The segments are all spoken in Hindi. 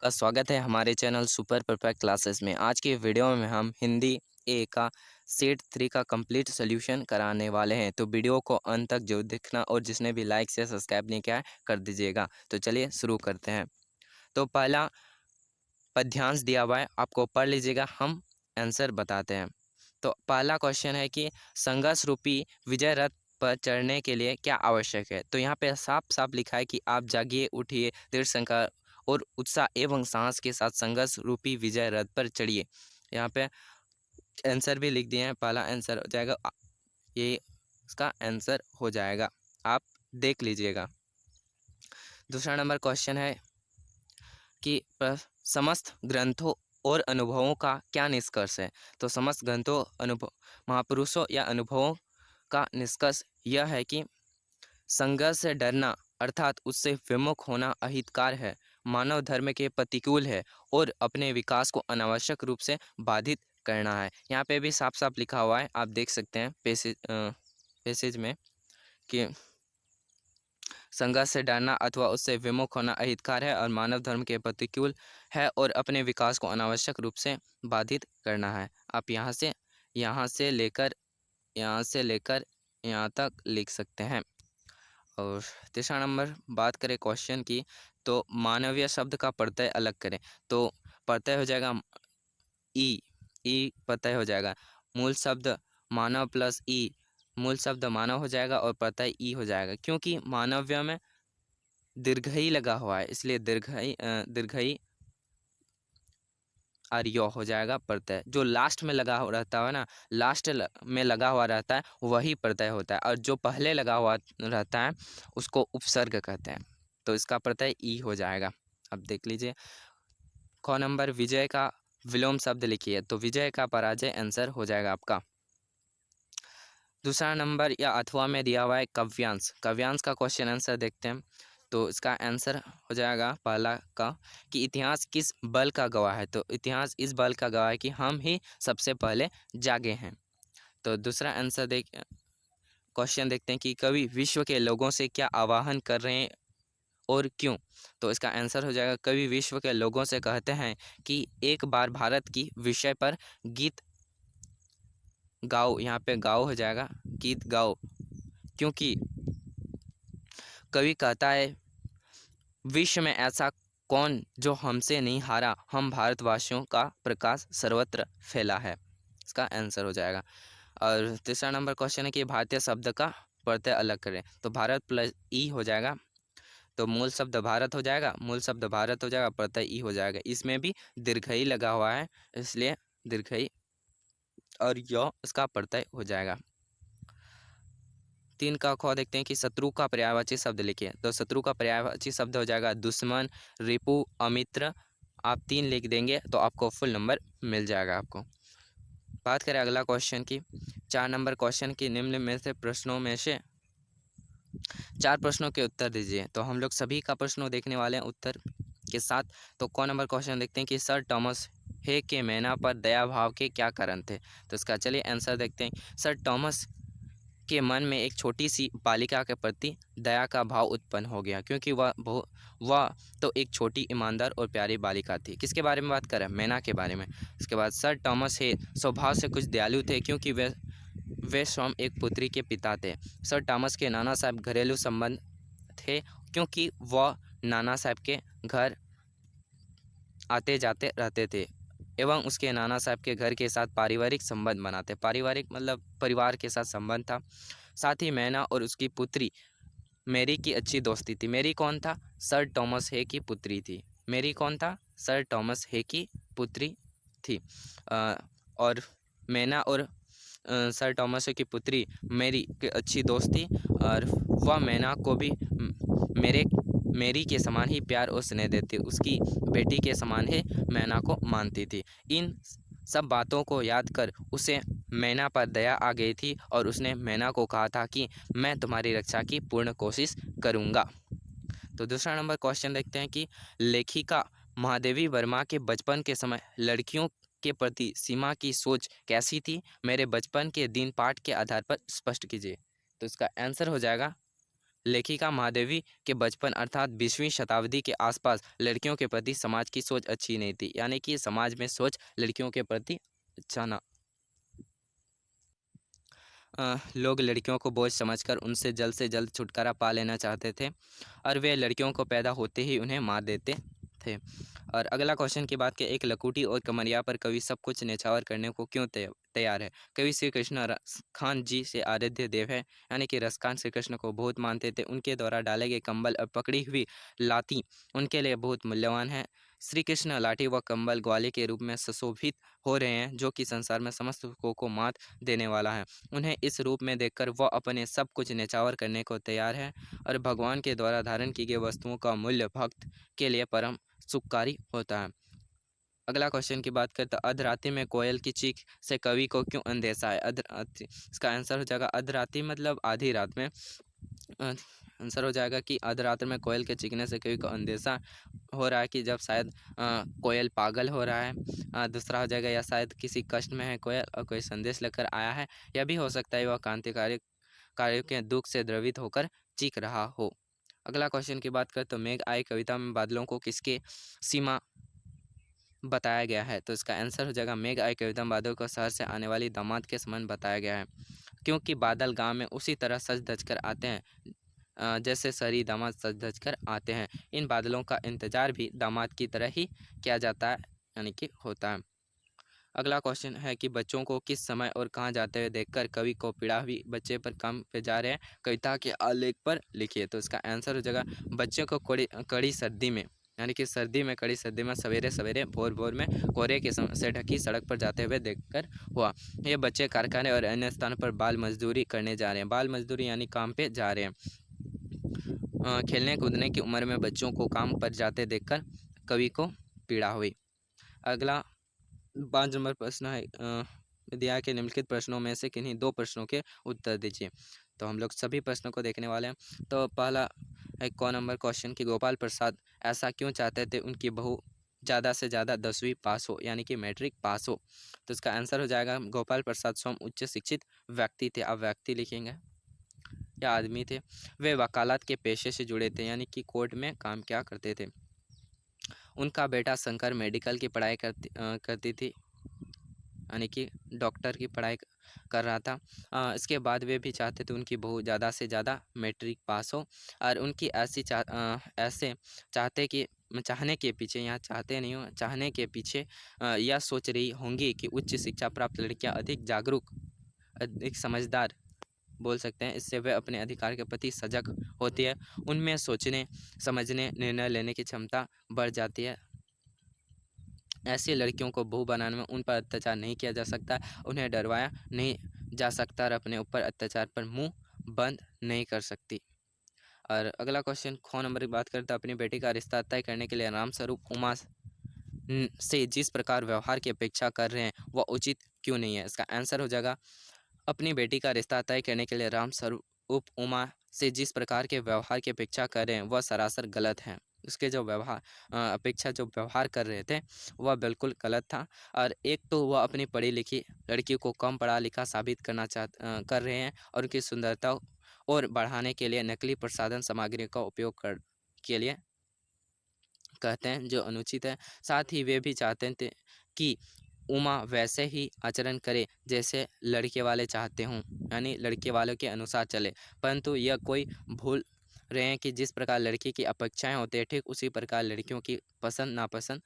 का स्वागत है हमारे चैनल सुपर परफेक्ट क्लासेस में। आज की वीडियो में हम हिंदी ए का सेट 3 का कंप्लीट सॉल्यूशन कराने वाले हैं। तो वीडियो को अंत तक जरूर देखना और जिसने भी लाइक से सब्सक्राइब नहीं किया है कर दीजिएगा। तो चलिए शुरू करते हैं। तो पहला पद्यांश दिया हुआ है, आपको पढ़ लीजिएगा, हम आंसर बताते हैं। तो पहला क्वेश्चन है कि संघर्ष रूपी विजय रथ पर चढ़ने के लिए क्या आवश्यक है। तो यहाँ पे साफ साफ लिखा है कि आप जागिए, उठिए, दृढ़ संकल्प और उत्साह एवं साहस के साथ संघर्ष रूपी विजय रथ पर चढ़िए। यहाँ पे आंसर भी लिख दिए हैं, पहला आंसर हो जाएगा ये, इसका आंसर हो जाएगा, आप देख लीजिएगा। दूसरा नंबर क्वेश्चन है कि समस्त ग्रंथों और अनुभवों का क्या निष्कर्ष है। तो समस्त ग्रंथों, अनुभव, महापुरुषों या अनुभवों का निष्कर्ष यह है कि संघर्ष से डरना अर्थात उससे विमुख होना अहितकार है, मानव धर्म के प्रतिकूल है और अपने विकास को अनावश्यक रूप से बाधित करना है। यहाँ पे भी साफ साफ लिखा हुआ है, आप देख सकते हैं पैसेज में कि संघर्ष से डरना अथवा उससे विमुख होना अहितकार है और मानव धर्म के प्रतिकूल है और अपने विकास को अनावश्यक रूप से बाधित करना है। आप यहाँ से लेकर यहाँ तक लिख सकते हैं। और तीसरा नंबर बात करें क्वेश्चन की, तो मानवीय शब्द का प्रत्यय अलग करें। तो प्रत्यय हो जाएगा ई, ई प्रत्यय हो जाएगा। मूल शब्द मानव प्लस ई, मूल शब्द मानव हो जाएगा और प्रत्यय ई हो जाएगा, क्योंकि मानव्य में दीर्घई लगा हुआ है, इसलिए दीर्घई और यो हो जाएगा प्रत्यय। जो लास्ट में लगा रहता है ना, में लगा हुआ रहता है वही प्रत्यय होता है, और जो पहले लगा हुआ रहता है उसको उपसर्ग कहते हैं। तो इसका प्रत्यय ई हो जाएगा। अब देख लीजिए, क नंबर विजय का विलोम शब्द लिखिए। तो विजय का पराजय आंसर हो जाएगा आपका। दूसरा नंबर या अथवा में दिया हुआ है काव्यांश। काव्यांश का क्वेश्चन आंसर देखते हैं। तो इसका आंसर हो जाएगा पहला का कि इतिहास किस बल का गवाह है। तो इतिहास इस बल का गवाह है कि हम ही सबसे पहले जागे हैं। तो दूसरा आंसर क्वेश्चन देखते हैं कि कवि विश्व के लोगों से क्या आह्वान कर रहे हैं और क्यों। तो इसका आंसर हो जाएगा, कवि विश्व के लोगों से कहते हैं कि एक बार भारत की विषय पर गीत गाओ। यहाँ पे गाओ हो जाएगा, गीत गाओ, क्योंकि कवि कहता है विश्व में ऐसा कौन जो हमसे नहीं हारा, हम भारतवासियों का प्रकाश सर्वत्र फैला है। इसका आंसर हो जाएगा। और तीसरा नंबर क्वेश्चन है कि भारतीय शब्द का प्रत्यय अलग करें। तो भारत प्लस ई हो जाएगा। तो मूल शब्द भारत हो जाएगा, मूल शब्द भारत हो जाएगा, प्रत्यय ई हो जाएगा। इसमें भी दीर्घई लगा हुआ है, इसलिए दीर्घई और यो इसका प्रत्यय हो जाएगा। 3 का ख देखते हैं कि शत्रु का पर्यायवाची शब्द लिखिए। तो शत्रु का पर्यायवाची शब्द हो जाएगा दुश्मन, रिपु, अमित्र। आप 3 लिख देंगे तो आपको फुल नंबर मिल जाएगा आपको। बात करें अगला क्वेश्चन की, 4 नंबर क्वेश्चन की निम्न में से प्रश्नों में से 4 प्रश्नों के उत्तर दीजिए। तो हम लोग सभी का प्रश्नों देखने वाले हैं उत्तर के साथ। तो क नंबर क्वेश्चन देखते हैं कि सर टॉमस हे के मैना पर दया भाव के क्या कारण थे। तो इसका चलिए आंसर देखते हैं। सर टॉमस के मन में एक छोटी सी बालिका के प्रति दया का भाव उत्पन्न हो गया, क्योंकि वह तो एक छोटी, ईमानदार और प्यारी बालिका थी। किसके बारे में बात कर रहे हैं? मैना के बारे में। इसके बाद सर टॉमस हे स्वभाव से कुछ दयालु थे, क्योंकि वे स्वयं एक पुत्री के पिता थे। सर टॉमस के नाना साहब घरेलू संबंध थे, क्योंकि वह नाना साहब के घर आते जाते रहते थे एवं उसके नाना साहब के घर के साथ पारिवारिक संबंध बनाते। पारिवारिक मतलब परिवार के साथ संबंध था। साथ ही मैना और उसकी पुत्री मैरी की अच्छी दोस्ती थी। मैरी कौन था? सर टॉमस हे की पुत्री थी। मैरी कौन था? सर टॉमस हे की पुत्री थी। और मैना और सर टॉमस हे की पुत्री मैरी की अच्छी दोस्ती, और वह मैना को भी मेरे मैरी के समान ही प्यार और स्नेह देती, उसकी बेटी के समान ही मैना को मानती थी। इन सब बातों को याद कर उसे मैना पर दया आ गई थी और उसने मैना को कहा था कि मैं तुम्हारी रक्षा की पूर्ण कोशिश करूँगा। तो दूसरा नंबर क्वेश्चन देखते हैं कि लेखिका महादेवी वर्मा के बचपन के समय लड़कियों के प्रति सीमा की सोच कैसी थी? मेरे बचपन के दिन पाठ के आधार पर स्पष्ट कीजिए। तो इसका आंसर हो जाएगा लेखिका महादेवी के बचपन अर्थात 20वीं शताब्दी के आसपास लड़कियों के प्रति समाज की सोच अच्छी नहीं थी, यानी कि समाज में सोच लड़कियों के प्रति अच्छा ना, लोग लड़कियों को बोझ समझकर उनसे जल्द से जल्द छुटकारा पा लेना चाहते थे और वे लड़कियों को पैदा होते ही उन्हें मार देते थे। और अगला क्वेश्चन की बात, कि एक लकुटी और कमरिया पर कवि सब कुछ न्यौछावर करने को क्यों तैयार है? कवि श्री कृष्ण खान जी से आराध्य देव है, यानी कि रसखान श्री कृष्ण को बहुत मानते थे। उनके द्वारा डाले गए कंबल और पकड़ी हुई लाठी उनके लिए बहुत मूल्यवान है। श्री कृष्ण लाठी व कंबल ग्वाले के रूप में सुशोभित हो रहे हैं, जो कि संसार में समस्त सुखों को मात देने वाला है। उन्हें इस रूप में देखकर वह अपने सब कुछ न्यौछावर करने को तैयार है और भगवान के द्वारा धारण की गई वस्तुओं का मूल्य भक्त के लिए परम सुखकारी होता है। अगला क्वेश्चन की बात करते हैं, अधरात्रि में कोयल की चीख से कवि को क्यों अंदेशा है? अधरात्रि, इसका आंसर हो जाएगा अधरात्रि मतलब आधी रात में। आंसर हो जाएगा कि अधरात्रि में कोयल के चीखने से कवि को अंदेशा हो रहा है कि जब शायद कोयल पागल हो रहा है। दूसरा हो जाएगा, या शायद किसी कष्ट में है कोयल और कोई संदेश लेकर आया है। यह भी हो सकता है वह क्रांतिकारी कार्यों के दुख से द्रवित होकर चीख रहा हो। अगला क्वेश्चन की बात करें तो मेघ आई कविता में बादलों को किसके सीमा बताया गया है? तो इसका आंसर हो जाएगा मेघ आई कविता में बादल को शहर से आने वाली दामाद के समान बताया गया है, क्योंकि बादल गांव में उसी तरह सज धज कर आते हैं जैसे शहरी दामाद सज धज कर आते हैं। इन बादलों का इंतजार भी दामाद की तरह ही किया जाता है, यानी कि होता है। अगला क्वेश्चन है कि बच्चों को किस समय और कहाँ जाते हुए देखकर कवि को पीड़ा हुई बच्चे पर काम पे जा रहे हैं कविता के आलेख पर लिखिए। तो इसका आंसर हो जाएगा बच्चों को कड़ी कड़ी सर्दी में, यानी कि सर्दी में, कड़ी सर्दी में सवेरे सवेरे भोर भोर में कोहरे के से ढकी सड़क पर जाते हुए देखकर हुआ। ये बच्चे कारखाने और अन्य स्थानों पर बाल मजदूरी करने जा रहे हैं। बाल मजदूरी यानी काम पे जा रहे हैं। खेलने कूदने की उम्र में बच्चों को काम पर जाते देखकर कवि को पीड़ा हुई। अगला 5 नंबर प्रश्न है, दिया के निम्नलिखित प्रश्नों में से किन्हीं 2 प्रश्नों के उत्तर दीजिए। तो हम लोग सभी प्रश्नों को देखने वाले हैं। तो पहला है क नंबर क्वेश्चन, कि गोपाल प्रसाद ऐसा क्यों चाहते थे उनकी बहू ज़्यादा से ज़्यादा 10वीं पास हो, यानी कि मैट्रिक पास हो? तो इसका आंसर हो जाएगा गोपाल प्रसाद स्वयं उच्च शिक्षित व्यक्ति थे। आप व्यक्ति लिखेंगे या आदमी थे? वे वकालत के पेशे से जुड़े थे, यानी कि कोर्ट में काम क्या करते थे। उनका बेटा शंकर मेडिकल की पढ़ाई करती थी, यानी कि डॉक्टर की पढ़ाई कर रहा था। इसके बाद वे भी चाहते थे उनकी बहू ज़्यादा से ज़्यादा मैट्रिक पास हो, और उनकी ऐसे चाहते कि चाहने के पीछे, यहाँ चाहते नहीं हो, चाहने के पीछे यह सोच रही होंगी कि उच्च शिक्षा प्राप्त लड़कियां अधिक जागरूक, अधिक समझदार बोल सकते हैं, इससे वे अपने अधिकार के प्रति सजग होती है। उनमें सोचने समझने निर्णय लेने की क्षमता बढ़ जाती है। ऐसी लड़कियों को बहू बनाने में उन पर अत्याचार नहीं किया जा सकता, उन्हें डरवाया नहीं जा सकता और अपने ऊपर अत्याचार पर मुंह बंद नहीं कर सकती। और अगला क्वेश्चन ख नंबर की बात करते हैं, अपनी बेटी का रिश्ता तय करने के लिए राम स्वरूप उमा से जिस प्रकार व्यवहार की अपेक्षा कर रहे हैं वह उचित क्यों नहीं है? इसका आंसर हो जाएगा अपनी बेटी का रिश्ता तय करने के लिए राम स्वरूप उमा से जिस प्रकार के व्यवहार की अपेक्षा कर रहे हैं वह सरासर गलत है। उसके जो व्यवहार अपेक्षा जो व्यवहार कर रहे थे वह बिल्कुल गलत था। और एक तो वह अपनी पढ़ी लिखी लड़की को कम पढ़ा लिखा साबित कर रहे हैं, और उनकी सुंदरता और बढ़ाने के लिए नकली प्रसाधन सामग्री का उपयोग कर के लिए कहते हैं, जो अनुचित है। साथ ही वे भी चाहते थे कि उमा वैसे ही आचरण करे जैसे लड़के वाले चाहते हों, यानी लड़के वालों के अनुसार चले, परंतु यह कोई भूल रहे हैं कि जिस प्रकार लड़की की अपेक्षाएं होती है ठीक उसी प्रकार लड़कियों की पसंद नापसंद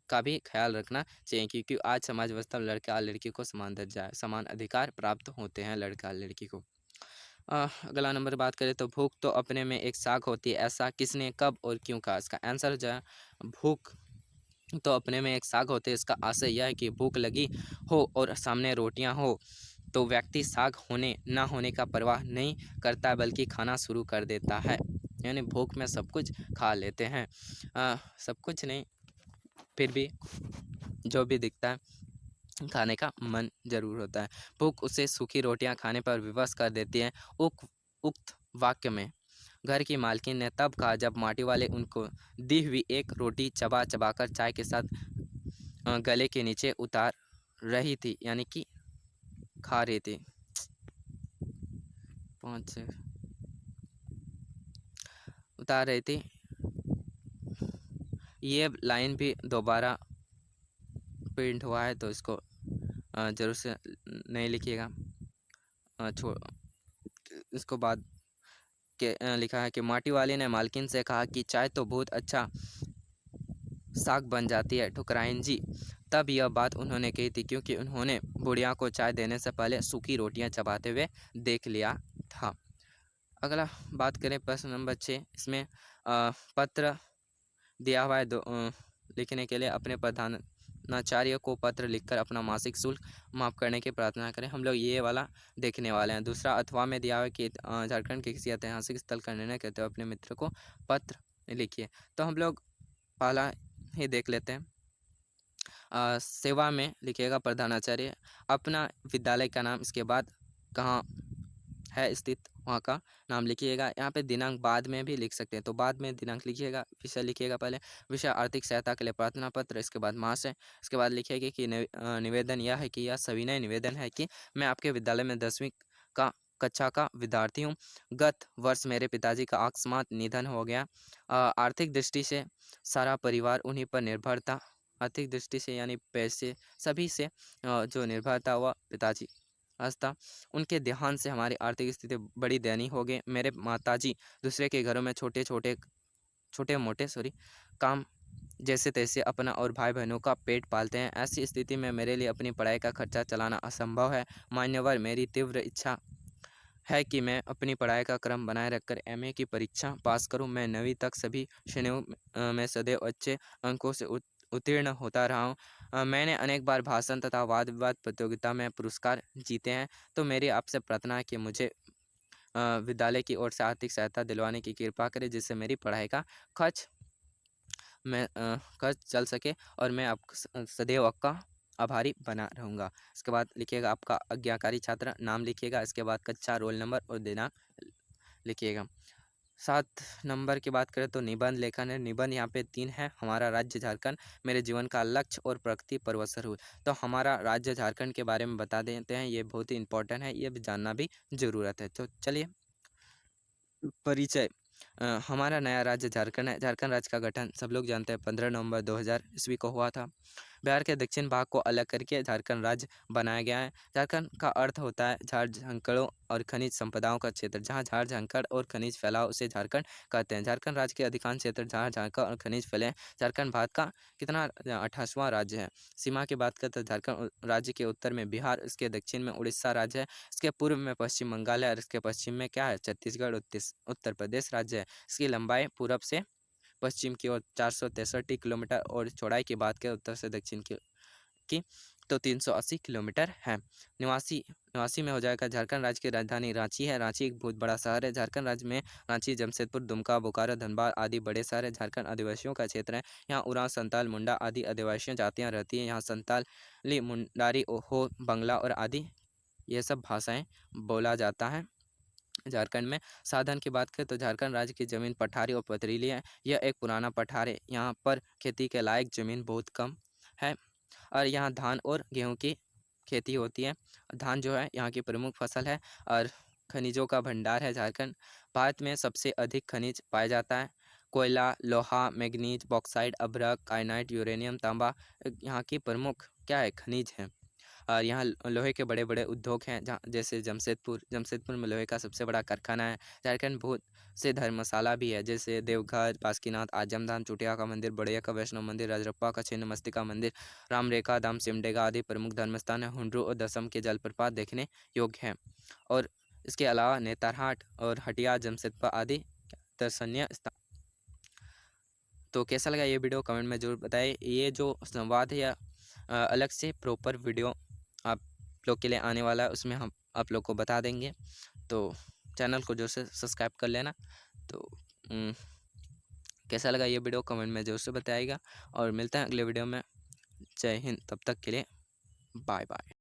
का भी ख्याल रखना चाहिए, क्योंकि आज समाज व्यवस्था में लड़का और लड़की को समान दर्जा समान अधिकार प्राप्त होते हैं लड़का और लड़की को। अगला नंबर बात करें तो भूख तो अपने में एक साख होती है, ऐसा किसने कब और क्यों कहा? इसका आंसर हो जाए भूख तो अपने में एक साग होते हैं, इसका आशय यह है कि भूख लगी हो और सामने रोटियां हो तो व्यक्ति साग होने ना होने का परवाह नहीं करता बल्कि खाना शुरू कर देता है, यानी भूख में सब कुछ खा लेते हैं। सब कुछ नहीं, फिर भी जो भी दिखता है खाने का मन जरूर होता है। भूख उसे सूखी रोटियां खाने पर विवश कर देती है। उक्त वाक्य में घर की मालकिन ने तब कहा जब माटी वाले उनको दी हुई एक रोटी चबा चबा कर चाय के साथ गले के नीचे उतार रही थी, यानी कि खा रही थी। 5 से उतार रही थी। ये लाइन भी दोबारा प्रिंट हुआ है तो इसको ज़रूर से नहीं लिखिएगा। छोड़ इसको बाद के लिखा है कि माटी वाली ने मालकिन से कहा कि चाय तो बहुत अच्छा साग बन जाती है ठुकराइन जी। तब यह बात उन्होंने कही थी क्योंकि उन्होंने बुढ़िया को चाय देने से पहले सूखी रोटियां चबाते हुए देख लिया था। अगला बात करें प्रश्न नंबर 6। इसमें पत्र दिया हुआ है लिखने के लिए अपने प्रधानाचार्य को पत्र लिखकर अपना मासिक शुल्क माफ़ करने की प्रार्थना करें। हम लोग ये वाला देखने वाले हैं। दूसरा, अथवा में दिया हुआ है कि झारखंड के किसी ऐतिहासिक स्थल का निर्णय करते हुए अपने मित्र को पत्र लिखिए। तो हम लोग पहला ही देख लेते हैं। सेवा में लिखिएगा प्रधानाचार्य, अपना विद्यालय का नाम, इसके बाद कहाँ है स्थित वहाँ का नाम लिखिएगा। यहाँ पे दिनांक बाद में भी लिख सकते हैं, तो बाद में दिनांक लिखिएगा। विषय लिखिएगा पहले, विषय आर्थिक सहायता के लिए प्रार्थना पत्र, इसके बाद महाशय, इसके बाद लिखिएगा कि निवेदन यह है कि यह सविनय निवेदन है कि मैं आपके विद्यालय में 10वीं का कक्षा का विद्यार्थी हूँ। गत वर्ष मेरे पिताजी का अकस्मात निधन हो गया। आर्थिक दृष्टि से सारा परिवार उन्हीं पर निर्भर था। आर्थिक दृष्टि से यानी पैसे सभी से जो निर्भर था वह पिताजी था। उनके देहांत से हमारी आर्थिक स्थिति बड़ी दयनीय हो गई। मेरे माताजी दूसरे के घरों में छोटे मोटे काम जैसे तैसे अपना और भाई बहनों का पेट पालते हैं। ऐसी स्थिति में मेरे लिए अपनी पढ़ाई का खर्चा चलाना असंभव है। मान्यवर, मेरी तीव्र इच्छा है कि मैं अपनी पढ़ाई का क्रम बनाए रखकर एमए की परीक्षा पास करूं। मैं 9वीं तक सभी श्रेणियों में सदैव अच्छे अंकों से उत्तीर्ण होता रहा हूं। मैंने अनेक बार भाषण तथा वाद विवाद प्रतियोगिता में पुरस्कार जीते हैं। तो मेरी आपसे प्रार्थना है कि मुझे विद्यालय की ओर से आर्थिक सहायता दिलवाने की कृपा करें, जिससे मेरी पढ़ाई का खर्च खर्च चल सके और मैं आप सदैव आपका आभारी बना रहूँगा। इसके बाद लिखिएगा आपका आज्ञाकारी छात्र नाम लिखिएगा। इसके बाद कक्षा, रोल नंबर और दिनांक लिखिएगा। 7 नंबर की बात करें तो निबंध लेखन है। निबंध यहाँ पे 3 है। हमारा राज्य झारखंड, मेरे जीवन का लक्ष्य और प्रगति पर्वसर हुई। तो हमारा राज्य झारखंड के बारे में बता देते हैं, ये बहुत ही इंपॉर्टेंट है, ये भी जानना भी ज़रूरत है। तो चलिए परिचय। हमारा नया राज्य झारखंड है। झारखंड राज्य का गठन सब लोग जानते हैं 15 नवंबर 2000 ईस्वी को हुआ था। बिहार के दक्षिण भाग को अलग करके झारखंड राज्य बनाया गया है। झारखंड का अर्थ होता है झाड़ झंकड़ों और खनिज संपदाओं का क्षेत्र। जहाँ झाड़ झंकड़ और खनिज फैला हो उसे झारखंड कहते हैं। झारखंड राज्य के अधिकांश क्षेत्र झाड़ झंकड़ और खनिज फैले हैं। झारखंड भारत का कितना 28वां राज्य है। सीमा की बात करते हैं, झारखंड राज्य के उत्तर में बिहार, इसके दक्षिण में उड़ीसा राज्य है, इसके पूर्व में पश्चिम बंगाल है और इसके पश्चिम में क्या है, छत्तीसगढ़ उत्तर प्रदेश राज्य है। इसकी लंबाई पूरब से पश्चिम की ओर 463 किलोमीटर और चौड़ाई की बात करें उत्तर से दक्षिण की तो 380 किलोमीटर है। निवासी निवासी में हो जाएगा। झारखंड राज्य की राजधानी रांची है। रांची एक बहुत बड़ा शहर है। झारखंड राज्य में रांची, जमशेदपुर, दुमका, बोकारो, धनबाद आदि बड़े शहर है। झारखंड आदिवासियों का क्षेत्र है। यहाँ उरांव, संताल, मुंडा आदि आदिवासी जातियाँ रहती हैं। यहाँ संताली, मुंडारी, हो, बंगला और आदि ये सब भाषाएं बोला जाता है। झारखंड में साधन की बात करें तो झारखंड राज्य की ज़मीन पठारी और पथरीली है। यह एक पुराना पठार है। यहाँ पर खेती के लायक ज़मीन बहुत कम है और यहाँ धान और गेहूँ की खेती होती है। धान जो है यहाँ की प्रमुख फसल है और खनिजों का भंडार है झारखंड। भारत में सबसे अधिक खनिज पाया जाता है। कोयला, लोहा, मैंगनीज, बॉक्साइट, अभ्रक, काइनाइट, यूरेनियम, तांबा यहाँ की प्रमुख क्या है, खनिज हैं। और यहाँ लोहे के बड़े बड़े उद्योग हैं, जहाँ जैसे जमशेदपुर में लोहे का सबसे बड़ा कारखाना है। झारखंड बहुत से धर्मशाला भी है, जैसे देवघर, बासुकीनाथ, आजमधाम, चुटिया का मंदिर, बढ़िया का वैष्णो मंदिर, राजरप्पा का छिन्नमस्तिका मंदिर, रामरेखा धाम, सिमडेगा आदि प्रमुख धर्मस्थान है। हुंड्रू और दसम के जलप्रपात देखने योग्य हैं। और इसके अलावा नेतरहाट और हटिया, जमशेदपुर आदि दर्शनीय स्थान। तो कैसा लगा ये वीडियो कमेंट में ज़रूर बताइए। ये जो संवाद है या अलग से प्रॉपर वीडियो आप लोग के लिए आने वाला है, उसमें हम आप लोग को बता देंगे। तो चैनल को जो से सब्सक्राइब कर लेना। तो कैसा लगा ये वीडियो कमेंट में ज़रूर से बताइएगा और मिलते हैं अगले वीडियो में। जय हिंद, तब तक के लिए बाय बाय।